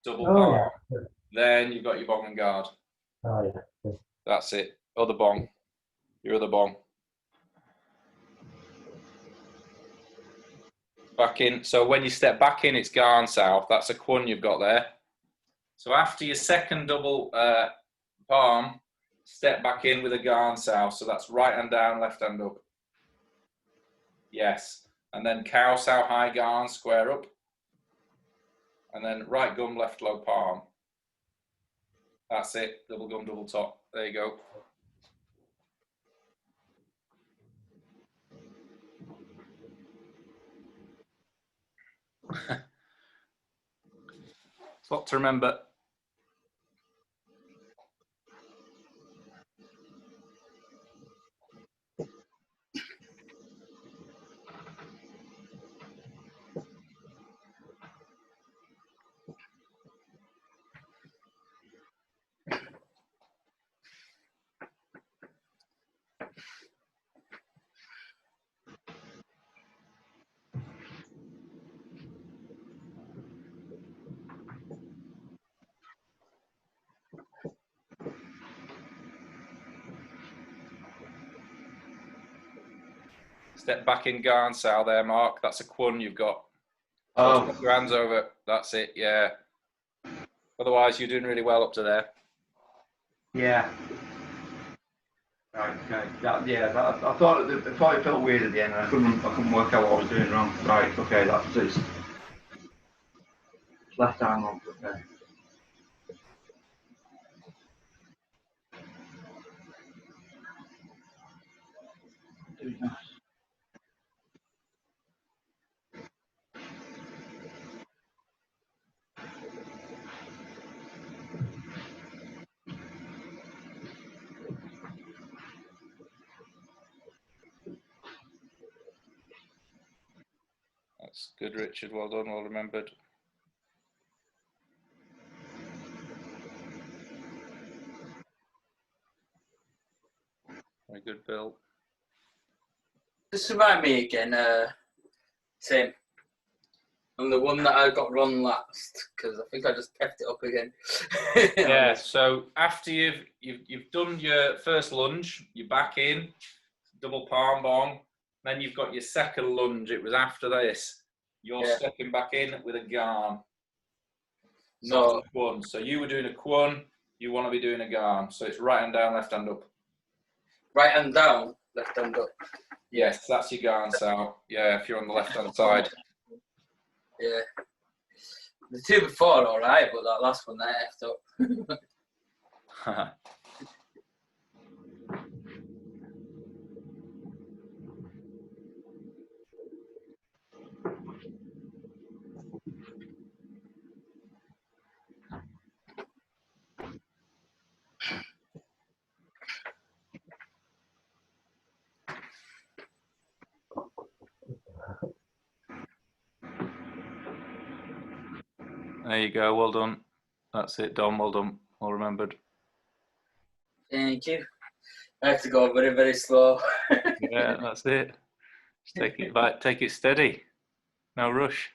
double palm. Yeah. Then you've got your bong and guard. Oh, yeah. That's it. Other bong. Your other bong. Back in. So when you step back in, it's Garn Sao. That's a Kwun you've got there. So after your second double palm, step back in with a Garn Sao. So that's right hand down, left hand up. Yes. And then Cow Sao High Garn, square up. And then right gum, left low palm. That's it. Double gum, double top. There you go. It's a lot to remember. Step back in Garn Sao there, Mark. That's a Kwun you've got. So put your hands over. That's it, yeah. Otherwise, you're doing really well up to there. Yeah. Right, okay. I thought it felt weird at the end and I couldn't work out what I was doing wrong. Right, okay, that's it. Left arm on, okay. That's good, Richard. Well done, well remembered. Very good, Bill. Just remind me again, Tim, I'm the one that I got wrong last because I think I just pepped it up again. Yeah. So after you've done your first lunge, you're back in, double palm bong. Then you've got your second lunge. It was after this. You're stepping back in with a Garn. Not a Kwun. So you were doing a Kwun. You want to be doing a Garn. So it's right hand down, left hand up. Right hand down, left hand up. Yes, that's your Garn Sao. Yeah, if you're on the left hand side. Yeah. The two before, all right, but that last one there effed up. There you go. Well done. That's it, Dom. Well done. Well remembered. Thank you. I have to go very, very slow. Yeah, that's it. Just take it back. Take it steady. No rush.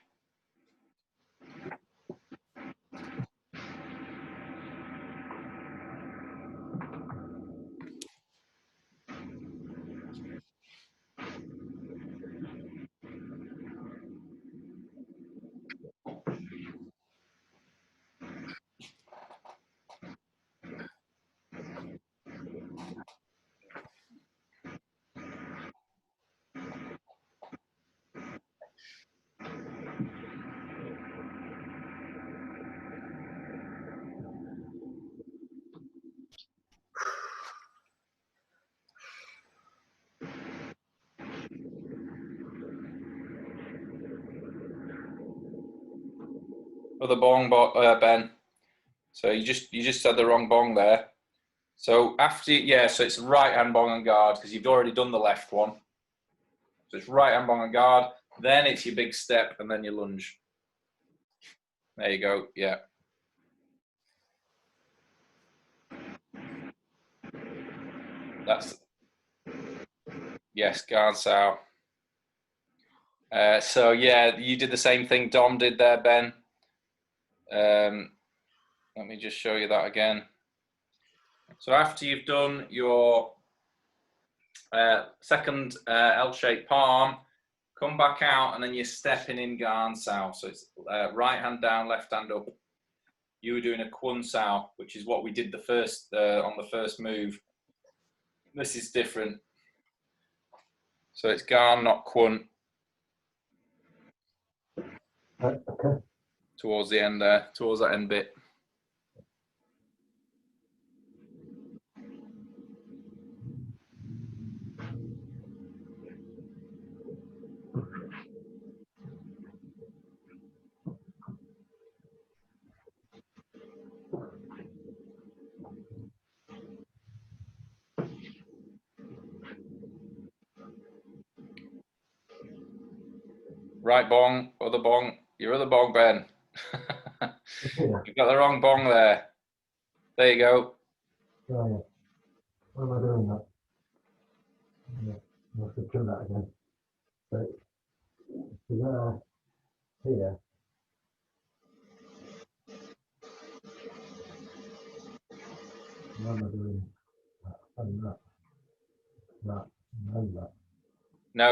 Other bong, Ben. So you just said the wrong bong there. So after, yeah, so it's right hand bong and guard because you've already done the left one. So it's right hand bong and guard, then it's your big step and then your lunge. There you go, yeah. That's, yes, guard sow. So yeah, you did the same thing Dom did there, Ben. Let me just show you that again. So after you've done your second L-shaped palm, come back out and then you're stepping in Kuntao. So it's right hand down, left hand up. You were doing a Kuntao, which is what we did the first on the first move. This is different. So it's Garn, not Kun. Okay. Towards the end there, towards that end bit. Right bong, other bong, your other bong, Ben. Yeah. You've got the wrong bong there. There you go. Oh, yeah. What am I doing that? Yeah. I have to do that again. So, here. What am I doing? And that. That. And that. No.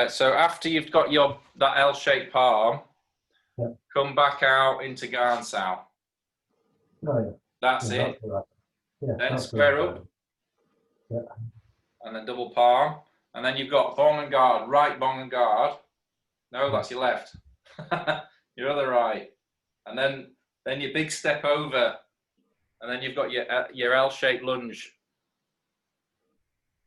So after you've got that L-shaped palm, yeah. Come back out into Kuntao. Oh, yeah. That's Yeah, it. that's right. Yeah, Then that's square right. up. Yeah. And then double palm. And then you've got bong and guard, right bong and guard. No, that's your left. Your other right. And then your big step over. And then you've got your L-shaped lunge.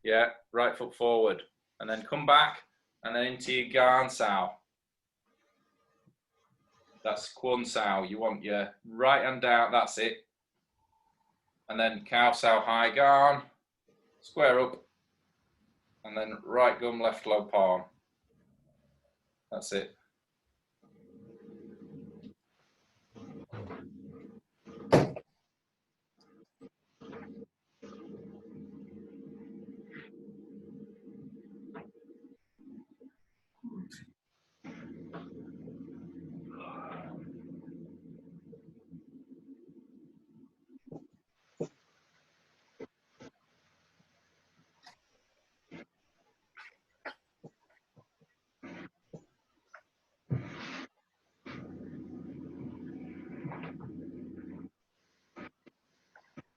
Yeah, right foot forward. And then come back and then into your Kuntao. That's Kuntao. You want your right hand down, that's it. And then Kuntao high Garn, square up. And then right gum, left low palm. That's it.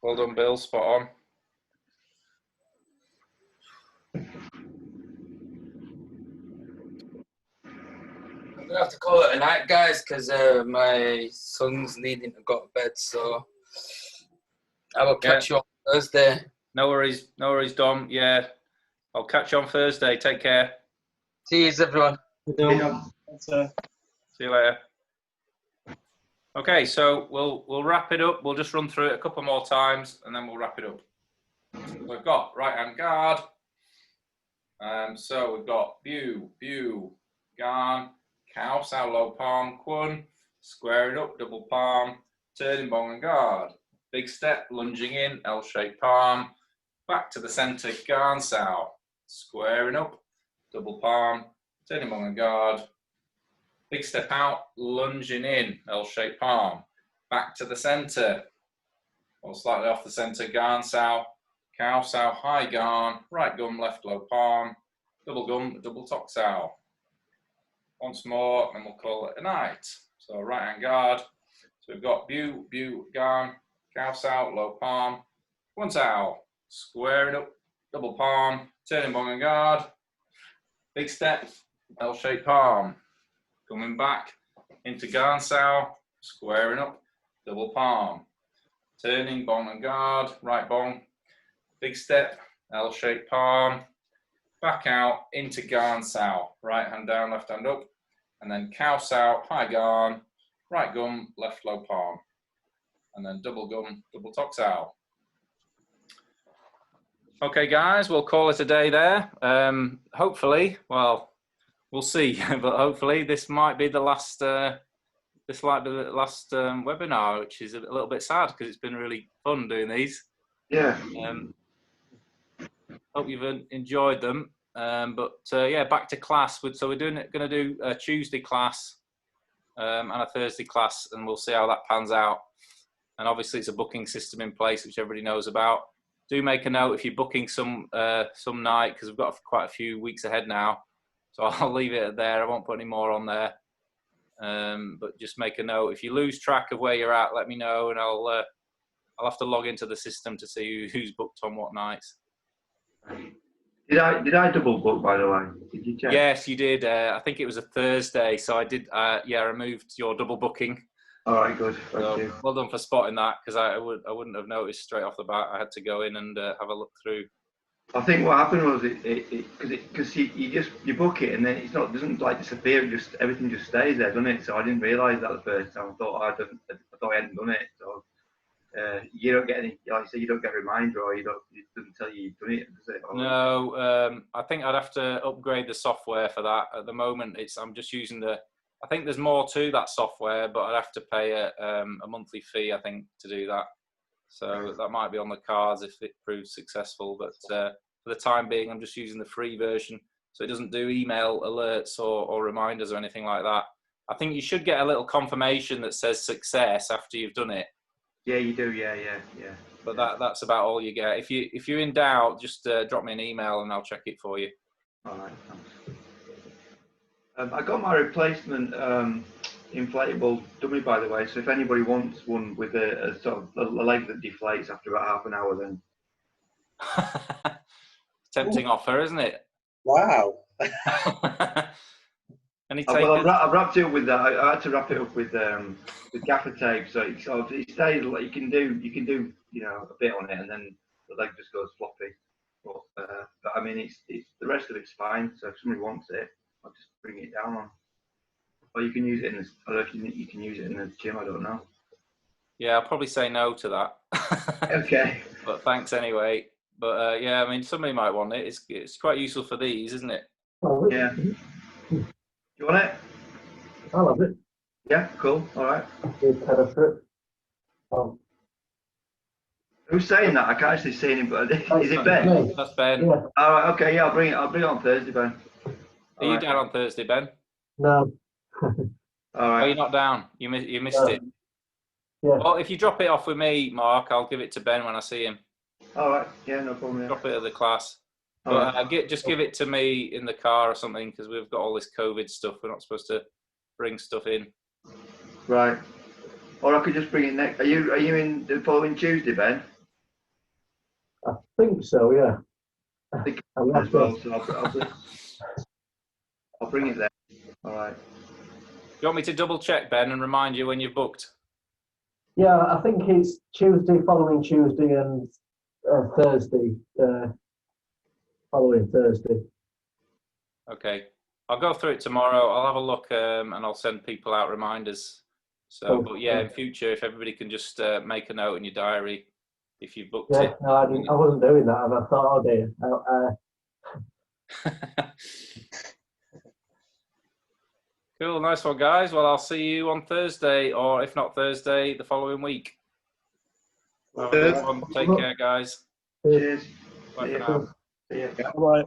Well done, Bill. Spot on. I'm gonna have to call it a night, guys, because my son's needing to go to bed. So I will catch you on Thursday. No worries, Dom. Yeah, I'll catch you on Thursday. Take care. Cheers, everyone. See you later. Okay, so we'll wrap it up. We'll just run through it a couple more times, and then we'll wrap it up. We've got right hand guard. So we've got Bew, Garn, Kuntao low palm, Kun, squaring up, double palm, turning bong and guard. Big step, lunging in, L-shaped palm, back to the center, Kuntao, squaring up, double palm, turning bong and guard. Big step out, lunging in, L-shaped palm, back to the center, or slightly off the center, Kuntao, Kuntao, high garn, right gum, left low palm, double gum, double toksao. Once more, and we'll call it a night. So right hand guard. So we've got bu, garn, Kuntao, low palm, Kuntao, squaring up, double palm, turning bong and guard. Big step, L-shaped palm. Coming back into Kuntao, squaring up, double palm. Turning bong and guard, right bong. Big step, L-shaped palm. Back out into Kuntao, right hand down, left hand up. And then Kuntao, high garn, right gum, left low palm. And then double gum, double toksao. Okay, guys, we'll call it a day there. Hopefully, well, we'll see, but hopefully this might be the last. This might be the last webinar, which is a little bit sad because it's been really fun doing these. Yeah. Hope you've enjoyed them. Yeah, back to class. So we're going to do a Tuesday class and a Thursday class, and we'll see how that pans out. And obviously, it's a booking system in place, which everybody knows about. Do make a note if you're booking some night, because we've got quite a few weeks ahead now. So I'll leave it there. I won't put any more on there. But just make a note. If you lose track of where you're at, let me know, and I'll have to log into the system to see who's booked on what nights. Did I double book, by the way? Did you check? Yes, you did. I think it was a Thursday, so I did. Yeah, I removed your double booking. All right, good. Thank you. Well done for spotting that, because I wouldn't have noticed straight off the bat. I had to go in and have a look through. I think what happened was because you book it and then doesn't like disappear. Everything just stays there, doesn't it? So I didn't realise that the first time. I thought I hadn't done it. So you don't get any, like I say, you don't get a reminder, or it doesn't tell you you've done it, does it? No, I think I'd have to upgrade the software for that. At the moment, I'm just using I think there's more to that software, but I'd have to pay a monthly fee, I think, to do that. So that might be on the cards if it proves successful. But for the time being, I'm just using the free version. So it doesn't do email alerts or reminders or anything like that. I think you should get a little confirmation that says success after you've done it. Yeah, you do. Yeah. But that's about all you get. If you're in doubt, just drop me an email and I'll check it for you. All right, thanks. I got my replacement inflatable dummy, by the way. So if anybody wants one with a sort of a leg that deflates after about half an hour, then tempting offer, isn't it? Wow. Any well, I've wrapped it up with that. I had to wrap it up with gaffer tape, so it stays. Like you can do a bit on it, and then the leg just goes floppy. But I mean, it's the rest of it's fine. So if somebody wants it, I'll just bring it down on. Or you can use it I don't know if you can use it in the gym. I don't know. Yeah, I'll probably say no to that. Okay. But thanks anyway. But yeah, I mean, somebody might want it. It's quite useful for these, isn't it? Yeah. You want it? I love it. Yeah, cool. All right. Who's saying that? I can't actually see anybody. Is it Ben? That's Ben. Yeah. All right. Okay. Yeah, I'll bring it on Thursday, Ben. Are you down on Thursday, Ben? No. All right. Oh, you're not down. You missed it. Yeah. Well, if you drop it off with me, Mark, I'll give it to Ben when I see him. All right. Yeah, no problem. Yeah. Drop it at the class. All But just give it to me in the car or something, because we've got all this COVID stuff. We're not supposed to bring stuff in. Right. Or I could just bring it next. Are you in the following Tuesday, Ben? I think so, yeah. I think as well. So I'll bring it there. All right. You want me to double check, Ben, and remind you when you've booked? Yeah, I think it's Tuesday, following Tuesday, and Thursday, following Thursday. Okay. I'll go through it tomorrow. I'll have a look and I'll send people out reminders. So, but yeah, in future, if everybody can just make a note in your diary if you've booked it. No, I wasn't doing that, and I thought, oh dear. Cool, nice one, guys. Well, I'll see you on Thursday, or if not Thursday, the following week. Have a good one. Take care, guys. Cheers. Bye See for ya. now. See ya. Bye.